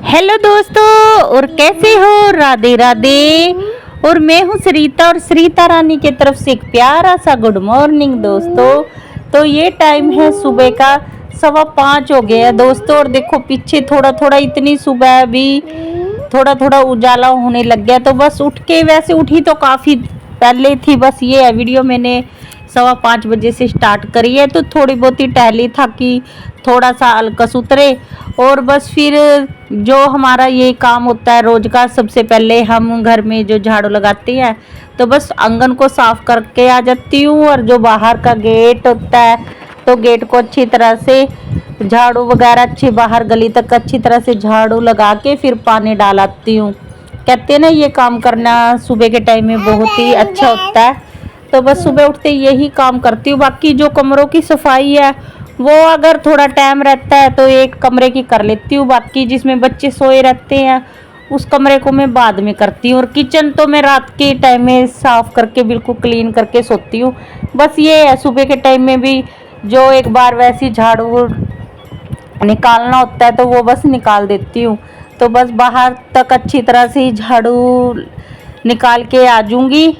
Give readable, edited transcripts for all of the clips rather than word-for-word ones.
Hello दोस्तों, और कैसे हो? राधे राधे। और मैं हूँ सरिता, और सरिता रानी की तरफ से एक प्यारा सा गुड मॉर्निंग दोस्तों। तो ये टाइम है सुबह का 5:15 हो गया है दोस्तों। और देखो पीछे थोड़ा थोड़ा इतनी सुबह भी थोड़ा थोड़ा उजाला होने लग गया। तो बस उठ के, वैसे उठी तो काफ़ी पहले थी, बस ये है वीडियो मैंने 5:15 बजे से स्टार्ट करी है। तो थोड़ी बहुत ही टहली था कि थोड़ा सा अलकस उतरे। और बस फिर जो हमारा ये काम होता है रोज का, सबसे पहले हम घर में जो झाड़ू लगाते हैं तो बस आंगन को साफ करके आ जाती हूँ। और जो बाहर का गेट होता है तो गेट को अच्छी तरह से झाड़ू वगैरह अच्छी बाहर गली तक अच्छी तरह से झाड़ू लगा के फिर पानी डाल आती हूँ। कहते हैं ना, ये काम करना सुबह के टाइम में बहुत ही अच्छा होता है। तो बस सुबह उठते यही काम करती हूँ। बाकी जो कमरों की सफाई है वो अगर थोड़ा टाइम रहता है तो एक कमरे की कर लेती हूँ, बाकी जिसमें बच्चे सोए रहते हैं उस कमरे को मैं बाद में करती हूँ। और किचन तो मैं रात के टाइम में साफ करके बिल्कुल क्लीन करके सोती हूँ। बस ये है, सुबह के टाइम में भी जो एक बार वैसी झाड़ू निकालना होता है तो वो बस निकाल देती हूँ। तो बस बाहर तक अच्छी तरह से झाड़ू निकाल के आ जाऊंगी,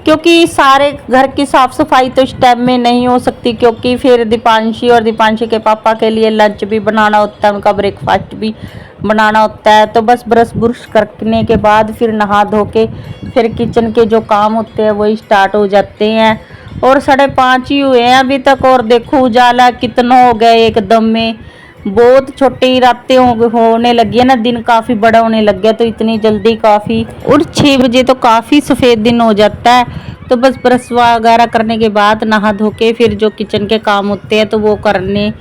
क्योंकि सारे घर की साफ सफाई तो इस टाइम में नहीं हो सकती, क्योंकि फिर दीपांशी और दीपांशी के पापा के लिए लंच भी बनाना होता है, उनका ब्रेकफास्ट भी बनाना होता है। तो बस ब्रश ब्रुश करने के बाद फिर नहा धो के फिर किचन के जो काम होते हैं वही स्टार्ट हो जाते हैं। और 5:30 ही हुए हैं अभी तक, और देखो उजाला कितना हो गया एकदम में। बहुत छोटी रातें होने लगी है ना, दिन काफ़ी बड़ा होने लग गया। तो इतनी जल्दी काफ़ी, और 6 बजे तो काफ़ी सफ़ेद दिन हो जाता है। तो बस ब्रश वगैरह करने के बाद नहा धो के फिर जो किचन के काम होते हैं तो वो करने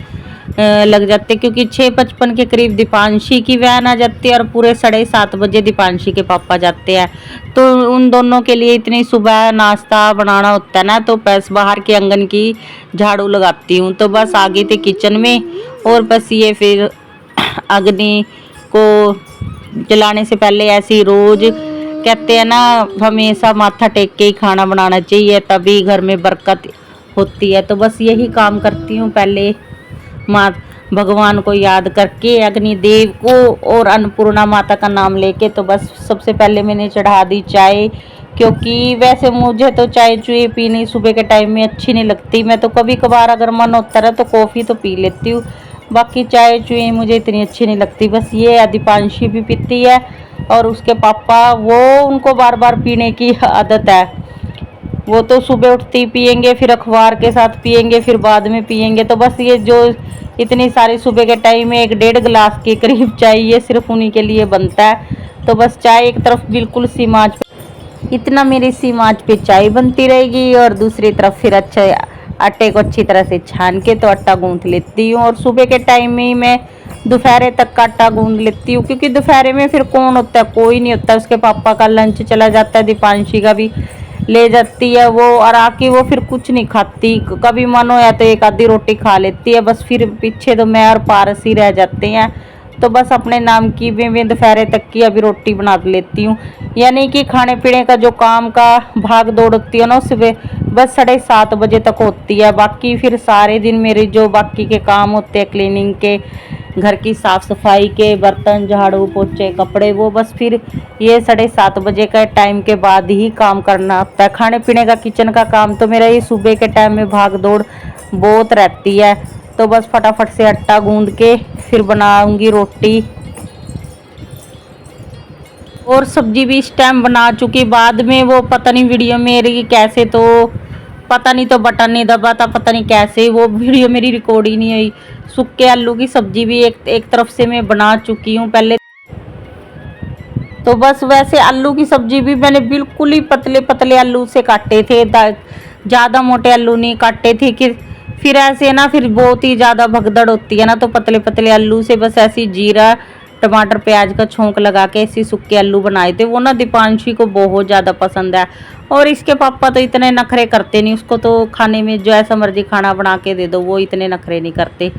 लग जाते, क्योंकि 6:55 के करीब दीपांशी की वैन आ जाती है और पूरे 7:30 बजे दीपांशी के पापा जाते हैं। तो उन दोनों के लिए इतनी सुबह नाश्ता बनाना होता है ना, तो बस बाहर के आंगन की झाड़ू लगाती हूँ। तो बस आ गई थी किचन में, और बस ये फिर अग्नि को जलाने से पहले ऐसी रोज कहते हैं ना, हमेशा माथा टेक के ही खाना बनाना चाहिए, तभी घर में बरकत होती है। तो बस यही काम करती हूँ, पहले माँ भगवान को याद करके, अग्नि देव को और अन्नपूर्णा माता का नाम लेके। तो बस सबसे पहले मैंने चढ़ा दी चाय, क्योंकि वैसे मुझे तो चाय चुए पीनी सुबह के टाइम में अच्छी नहीं लगती। मैं तो कभी कभार अगर मन होता है तो कॉफ़ी तो पी लेती हूँ, बाकी चाय चुए मुझे इतनी अच्छी नहीं लगती। बस ये दीपांशी भी पीती है, और उसके पापा वो उनको बार बार पीने की आदत है। वो तो सुबह उठते ही पियेंगे, फिर अखबार के साथ पियेंगे, फिर बाद में पियेंगे। तो बस ये जो इतनी सारी सुबह के टाइम में 1-1.5 गिलास के करीब चाय ये सिर्फ उन्हीं के लिए बनता है। तो बस चाय एक तरफ बिल्कुल सीम आंच पे, इतना मेरी सीम आंच पे चाय बनती रहेगी, और दूसरी तरफ फिर अच्छा आटे को अच्छी तरह से छान के तो आटा गूंथ लेती हूँ। और सुबह के टाइम में ही मैं दोपहर तक का आटा गूंथ लेती हूँ, क्योंकि दोपहर में फिर कौन होता है, कोई नहीं होता। उसके पापा का लंच चला जाता है, दीपांशी का भी ले जाती है वो, और आके वो फिर कुछ नहीं खाती। कभी मन हो या तो एक आधी रोटी खा लेती है, बस फिर पीछे तो मैं और पारस ही रह जाते हैं। तो बस अपने नाम की भी मैं दोपहर तक की अभी रोटी बना लेती हूँ। यानी कि खाने पीने का जो काम का भाग दौड़ होती है ना, सुबह बस 7:30 बजे तक होती है। बाकी फिर सारे दिन मेरे जो बाकी के काम होते हैं, क्लीनिंग के, घर की साफ़ सफाई के, बर्तन झाड़ू पोछे कपड़े, वो बस फिर ये 7:30 बजे का टाइम के बाद ही काम करना होता है। खाने पीने का, किचन का काम तो मेरा ये सुबह के टाइम में भाग दौड़ बहुत रहती है। तो बस फटाफट से आटा गूंद के फिर बनाऊंगी रोटी, और सब्जी भी इस टाइम बना चुकी। बाद में वो पता नहीं वीडियो मेरी कैसे, तो पता नहीं तो बटन नहीं दबा था, पता नहीं कैसे वो वीडियो मेरी रिकॉर्ड ही नहीं हुई। सूखे आलू की सब्जी भी एक तरफ से मैं बना चुकी हूँ पहले। तो बस वैसे आलू की सब्जी भी मैंने बिल्कुल ही पतले पतले आलू से काटे थे, ज़्यादा मोटे आलू नहीं काटे थे। कि फिर ऐसे ना, फिर बहुत ही ज़्यादा भगदड़ होती है ना, तो पतले पतले आलू से बस ऐसी जीरा टमाटर प्याज का छोंक लगा के ऐसे सूखे आलू बनाए थे। वो ना दीपांशी को बहुत ज़्यादा पसंद है, और इसके पापा तो इतने नखरे करते नहीं। उसको तो खाने में जो ऐसा मर्जी खाना बना के दे दो, वो इतने नखरे नहीं करते।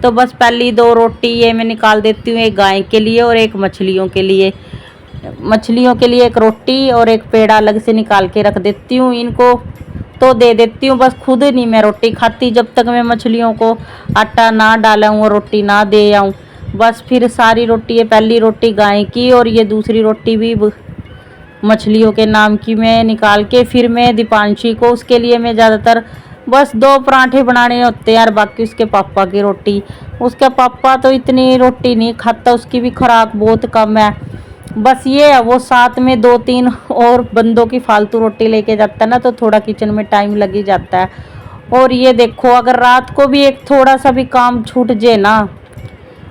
तो बस पहली 2 रोटी ये मैं निकाल देती हूँ, एक गाय के लिए और एक मछलियों के लिए। मछलियों के लिए एक रोटी और एक पेड़ा अलग से निकाल के रख देती हूँ। इनको तो दे देती हूँ, बस खुद नहीं मैं रोटी खाती जब तक मैं मछलियों को आटा ना डालूँ और रोटी ना दे आऊँ। बस फिर सारी रोटी, ये पहली रोटी गाय की और ये दूसरी रोटी भी मछलियों के नाम की मैं निकाल के फिर मैं दीपांशी को, उसके लिए मैं ज़्यादातर बस 2 पराठे बनाने होते हैं और बाकी उसके पापा की रोटी। उसके पापा तो इतनी रोटी नहीं खाता, उसकी भी खुराक बहुत कम है। बस ये है वो साथ में 2-3 और बंदों की फालतू रोटी लेके जाता है ना, तो थोड़ा किचन में टाइम लग ही जाता है। और ये देखो, अगर रात को भी एक थोड़ा सा भी काम छूट जाए ना,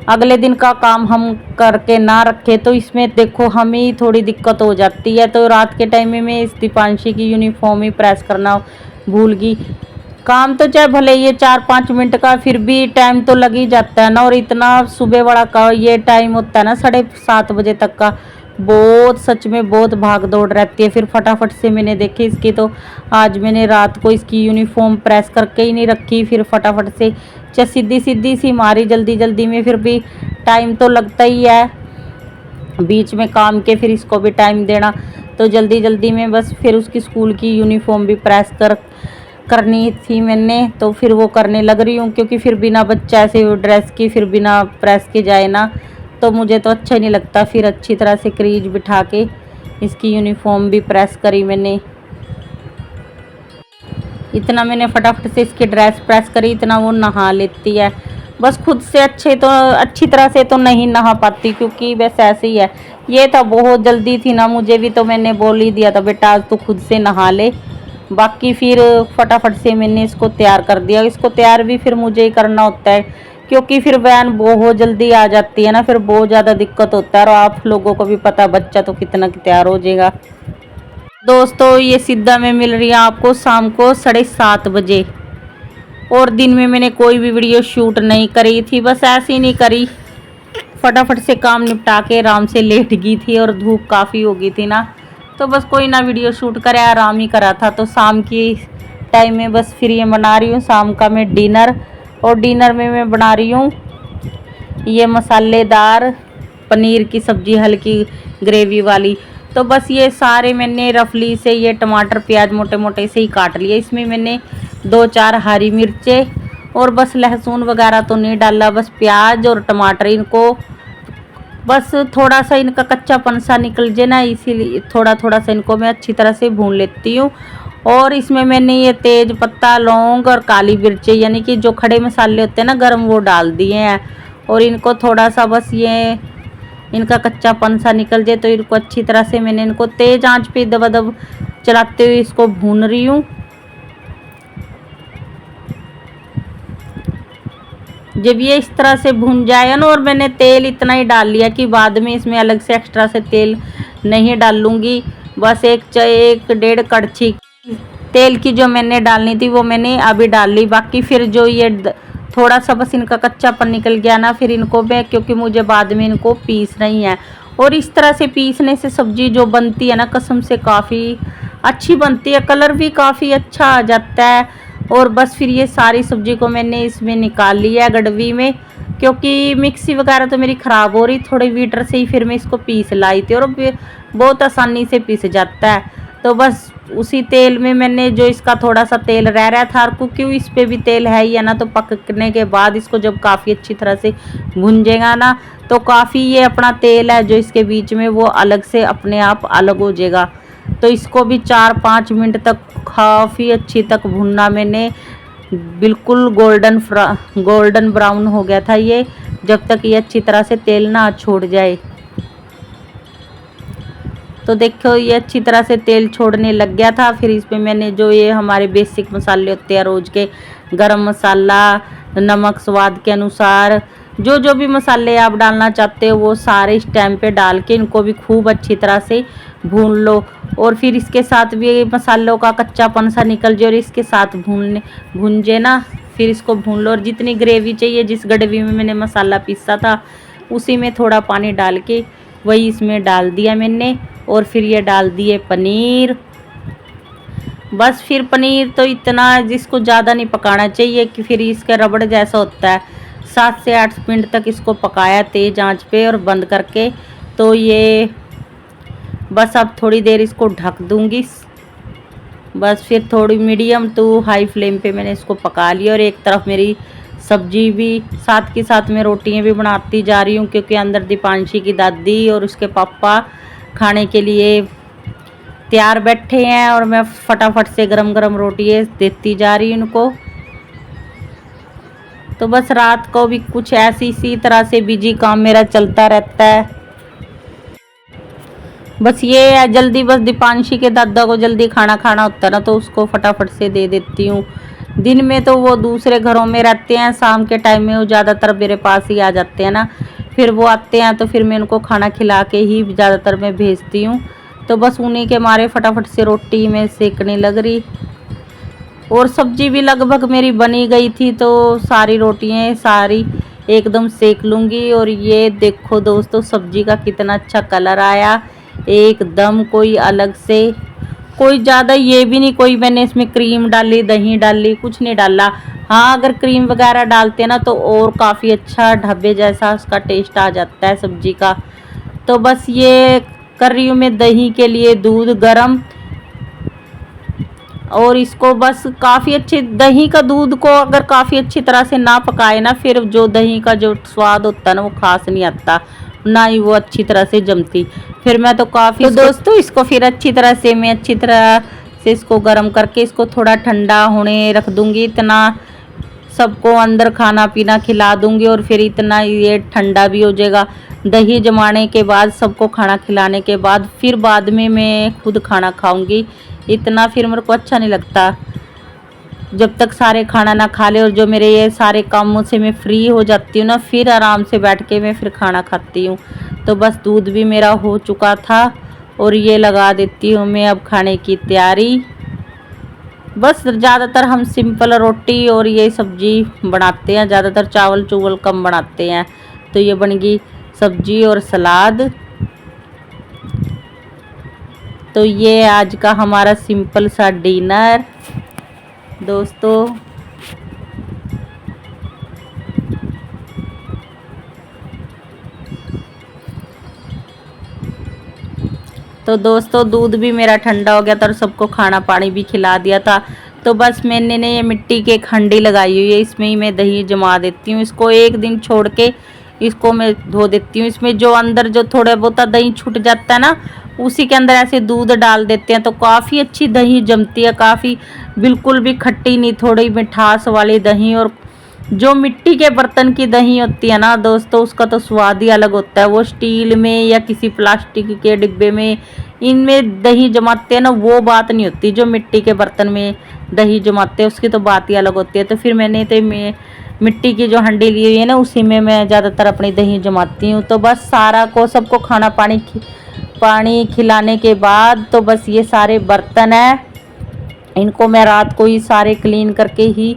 अगले दिन का काम हम करके ना रखे, तो इसमें देखो हमें ही थोड़ी दिक्कत हो जाती है। तो रात के टाइम में मैं इस दीपांशी की यूनिफॉर्म ही प्रेस करना भूल गई। काम तो चाहे भले ये 4-5 मिनट का, फिर भी टाइम तो लग ही जाता है ना। और इतना सुबह बड़ा का ये टाइम होता है ना 7:30 बजे तक का, बहुत सच में बहुत भाग दौड़ रहती है। फिर फटाफट से मैंने देखी इसकी, तो आज मैंने रात को इसकी यूनिफॉर्म प्रेस करके ही नहीं रखी, फिर फटाफट से सीधी सीधी सी मारी जल्दी जल्दी में। फिर भी टाइम तो लगता ही है बीच में काम के, फिर इसको भी टाइम देना, तो जल्दी जल्दी में बस फिर उसकी स्कूल की यूनिफॉर्म भी प्रेस करनी थी मैंने, तो फिर वो करने लग रही हूँ। क्योंकि फिर बिना बच्चा ऐसे ड्रेस की फिर बिना प्रेस के जाए ना, तो मुझे तो अच्छा नहीं लगता। फिर अच्छी तरह से क्रीज बिठा के इसकी यूनिफॉर्म भी प्रेस करी मैंने। इतना मैंने फटाफट से इसकी ड्रेस प्रेस करी, इतना वो नहा लेती है। बस खुद से अच्छी तरह से तो नहीं नहा पाती, क्योंकि बस ऐसे ही है। ये था बहुत जल्दी थी ना मुझे भी, तो मैंने बोल ही दिया था बेटा आज तो खुद से नहा ले। बाकी फिर फटाफट से मैंने इसको तैयार कर दिया। इसको तैयार भी फिर मुझे ही करना होता है, क्योंकि फिर वैन बहुत जल्दी आ जाती है ना, फिर बहुत ज़्यादा दिक्कत होता है। और आप लोगों को भी पता, बच्चा तो कितना तैयार हो जाएगा। दोस्तों ये सीधा में मिल रही है आपको शाम को 7:30 बजे, और दिन में मैंने कोई भी वीडियो शूट नहीं करी थी, बस ऐसे ही नहीं करी। फटाफट से काम निपटा के आराम से लेट गई थी, और धूप काफ़ी हो गई थी ना, तो बस कोई ना वीडियो शूट करे, आराम ही करा था। तो शाम की टाइम में बस फिर ये बना रही हूँ शाम का मैं डिनर। और डिनर में मैं बना रही हूँ ये मसालेदार पनीर की सब्ज़ी, हल्की ग्रेवी वाली। तो बस ये सारे मैंने रफली से ये टमाटर प्याज मोटे मोटे से ही काट लिए। इसमें मैंने 2-4 हरी मिर्चें और बस लहसुन वगैरह तो नहीं डाला, बस प्याज और टमाटर, इनको बस थोड़ा सा इनका कच्चापन सा निकल जाए ना, इसीलिए थोड़ा थोड़ा सा इनको मैं अच्छी तरह से भून लेती हूँ। और इसमें मैंने ये तेज पत्ता, लौंग और काली मिर्चें, यानी कि जो खड़े मसाले होते हैं ना गरम, वो डाल दिए हैं। और इनको थोड़ा सा बस ये इनका कच्चापन सा निकल जाए, तो इनको अच्छी तरह से मैंने इनको तेज आंच पे दबदब चलाते हुए इसको भून रही हूँ। जब ये इस तरह से भून जाए ना, और मैंने तेल इतना ही डाल लिया कि बाद में इसमें अलग से एक्स्ट्रा से तेल नहीं डालूंगी। बस 1-1.5 कड़छी तेल की जो मैंने डालनी थी वो मैंने अभी डाल ली। बाकी फिर जो ये थोड़ा सा बस इनका कच्चापन निकल गया ना, फिर इनको मैं, क्योंकि मुझे बाद में इनको पीसना ही है। और इस तरह से पीसने से सब्ज़ी जो बनती है ना कसम से काफ़ी अच्छी बनती है, कलर भी काफ़ी अच्छा आ जाता है। और बस फिर ये सारी सब्ज़ी को मैंने इसमें निकाल लिया गड़वी में, क्योंकि मिक्सी वगैरह तो मेरी ख़राब हो रही, थोड़ी वीटर से ही फिर मैं इसको पीस लाई थी, और बहुत आसानी से पीस जाता है। तो बस उसी तेल में मैंने जो इसका थोड़ा सा तेल रह रहा था, क्योंकि इस पे भी तेल है ही है ना, तो पकने के बाद इसको जब काफ़ी अच्छी तरह से भुंजेगा ना, तो काफ़ी ये अपना तेल है जो इसके बीच में वो अलग से अपने आप अलग हो जाएगा। तो इसको भी 4-5 मिनट तक काफ़ी अच्छी तक भुनना मैंने, बिल्कुल गोल्डन ब्राउन हो गया था ये, जब तक ये अच्छी तरह से तेल ना छोड़ जाए। तो देखो ये अच्छी तरह से तेल छोड़ने लग गया था। फिर इसमें मैंने जो ये हमारे बेसिक मसाले होते हैं रोज़ के, गरम मसाला, नमक स्वाद के अनुसार, जो जो भी मसाले आप डालना चाहते हो वो सारे इस टाइम पे डाल के इनको भी खूब अच्छी तरह से भून लो। और फिर इसके साथ भी मसालों का कच्चापन सा निकल जाए और इसके साथ भूंजे ना, फिर इसको भून लो। और जितनी ग्रेवी चाहिए, जिस गड़वी में मैंने मसाला पीसा था उसी में थोड़ा पानी डाल के वही इसमें डाल दिया मैंने। और फिर ये डाल दिए पनीर। बस फिर पनीर तो इतना जिसको ज़्यादा नहीं पकाना चाहिए कि फिर इसका रबड़ जैसा होता है। 7 से 8 मिनट तक इसको पकाया तेज़ आंच पे और बंद करके। तो ये बस अब थोड़ी देर इसको ढक दूंगी। बस फिर थोड़ी मीडियम टू हाई फ्लेम पे मैंने इसको पका लिया। और एक तरफ मेरी सब्जी भी साथ के साथ में रोटियां भी बनाती जा रही हूँ, क्योंकि अंदर दीपांशी की दादी और उसके पापा खाने के लिए तैयार बैठे हैं और मैं फटाफट से गरम गरम रोटियां देती जा रही हूँ उनको। तो बस रात को भी कुछ ऐसी इसी तरह से बिजी काम मेरा चलता रहता है। बस ये है जल्दी, बस दीपांशी के दादा को जल्दी खाना खाना होता है ना, तो उसको फटाफट से दे देती हूँ। दिन में तो वो दूसरे घरों में रहते हैं, शाम के टाइम में वो ज़्यादातर मेरे पास ही आ जाते हैं ना, फिर वो आते हैं तो फिर मैं उनको खाना खिला के ही ज़्यादातर मैं भेजती हूँ। तो बस उन्हीं के मारे फटाफट से रोटी में सेकने लग रही, और सब्जी भी लगभग मेरी बनी गई थी, तो सारी रोटियां सारी एकदम सेक लूँगी। और ये देखो दोस्तों सब्जी का कितना अच्छा कलर आया, एकदम कोई अलग से, कोई ज़्यादा ये भी नहीं कोई मैंने इसमें क्रीम डाली दही डाली, कुछ नहीं डाला। हाँ अगर क्रीम वगैरह डालते हैं ना तो और काफ़ी अच्छा ढाबे जैसा उसका टेस्ट आ जाता है सब्जी का। तो बस ये कर रही हूँ मैं दही के लिए दूध गरम, और इसको बस काफ़ी अच्छे दही का दूध को अगर काफ़ी अच्छी तरह से ना पकाए ना, फिर जो दही का जो स्वाद होता है ना वो खास नहीं आता, ना ही वो अच्छी तरह से जमती। फिर मैं तो काफ़ी, तो दोस्तों इसको फिर अच्छी तरह से मैं अच्छी तरह से इसको गर्म करके इसको थोड़ा ठंडा होने रख दूँगी, इतना सबको अंदर खाना पीना खिला दूँगी और फिर इतना ये ठंडा भी हो जाएगा। दही जमाने के बाद सबको खाना खिलाने के बाद फिर बाद में मैं खुद खाना खाऊंगी, इतना फिर मेरे को अच्छा नहीं लगता जब तक सारे खाना ना खा ले। और जो मेरे ये सारे कामों से मैं फ्री हो जाती हूँ ना, फिर आराम से बैठ के मैं फिर खाना खाती हूँ। तो बस दूध भी मेरा हो चुका था और ये लगा देती हूँ मैं अब खाने की तैयारी। बस ज़्यादातर हम सिंपल रोटी और ये सब्जी बनाते हैं, ज़्यादातर चावल चूवल कम बनाते हैं। तो ये बन गई सब्जी और सलाद। तो ये आज का हमारा सिंपल सा डिनर दोस्तों। तो दोस्तों दूध भी मेरा ठंडा हो गया था और सबको खाना पानी भी खिला दिया था। तो बस मैंने ने ये मिट्टी की हंडी लगाई हुई है, इसमें ही मैं दही जमा देती हूँ। इसको एक दिन छोड़ के इसको मैं धो देती हूँ। इसमें जो अंदर जो थोड़ा बहुत दही छूट जाता है ना, उसी के अंदर ऐसे दूध डाल देते हैं तो काफ़ी अच्छी दही जमती है, काफ़ी बिल्कुल भी खट्टी नहीं, थोड़ी मिठास वाली दही। और जो मिट्टी के बर्तन की दही होती है ना दोस्तों, उसका तो स्वाद ही अलग होता है। वो स्टील में या किसी प्लास्टिक के डिब्बे में इनमें दही जमाते हैं ना, वो बात नहीं होती। जो मिट्टी के बर्तन में दही जमाते हैं उसकी तो बात ही अलग होती है। तो फिर मैंने तो मिट्टी की जो हंडी ली हुई है ना, उसी में मैं ज़्यादातर अपनी दही जमाती हूँ। तो बस सारा को सबको खाना पानी खिलाने के बाद तो बस ये सारे बर्तन हैं, इनको मैं रात को ही सारे क्लीन करके ही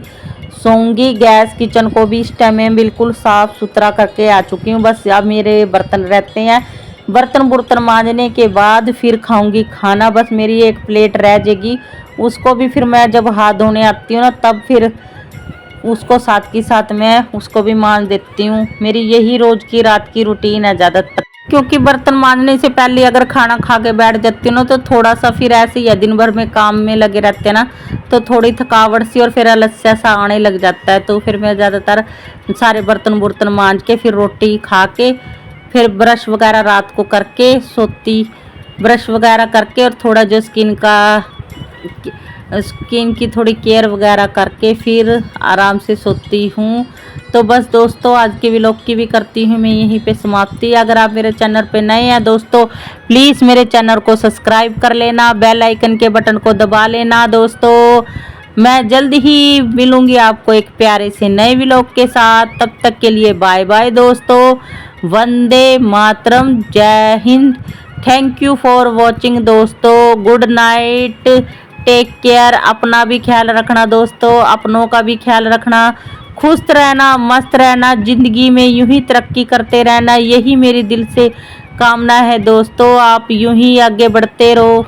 सोऊंगी। गैस किचन को भी इस टाइम में बिल्कुल साफ़ सुथरा करके आ चुकी हूँ। बस अब मेरे बर्तन रहते हैं, बर्तन मांजने के बाद फिर खाऊंगी खाना। बस मेरी एक प्लेट रह जाएगी, उसको भी फिर मैं जब हाथ धोने आती हूँ ना, तब फिर उसको साथ के साथ मैं उसको भी मांज देती हूँ। मेरी यही रोज़ की रात की रूटीन है ज़्यादातर, क्योंकि बर्तन मांजने से पहले अगर खाना खा के बैठ जाती हूँ ना, तो थोड़ा सा फिर ऐसे ही है, दिन भर में काम में लगे रहते हैं ना, तो थोड़ी थकावट सी और फिर आलस्य सा आने लग जाता है। तो फिर मैं ज़्यादातर सारे बर्तन मांज के फिर रोटी खा के फिर ब्रश वगैरह रात को करके सोती, ब्रश वगैरह करके और थोड़ा जो स्किन की थोड़ी केयर वगैरह करके फिर आराम से सोती हूँ। तो बस दोस्तों आज के व्लॉग की भी करती हूँ मैं यहीं पे समाप्ति। अगर आप मेरे चैनल पे नए हैं दोस्तों, प्लीज़ मेरे चैनल को सब्सक्राइब कर लेना, बेल आइकन के बटन को दबा लेना दोस्तों। मैं जल्द ही मिलूँगी आपको एक प्यारे से नए व्लॉग के साथ। तब तक के लिए बाय बाय दोस्तों, वंदे मातरम, जय Hind, thank you for watching दोस्तों, गुड नाइट, टेक केयर। अपना भी ख्याल रखना दोस्तों, अपनों का भी ख्याल रखना, खुश रहना, मस्त रहना, ज़िंदगी में यूं ही तरक्की करते रहना, यही मेरी दिल से कामना है दोस्तों। आप यूं ही आगे बढ़ते रहो।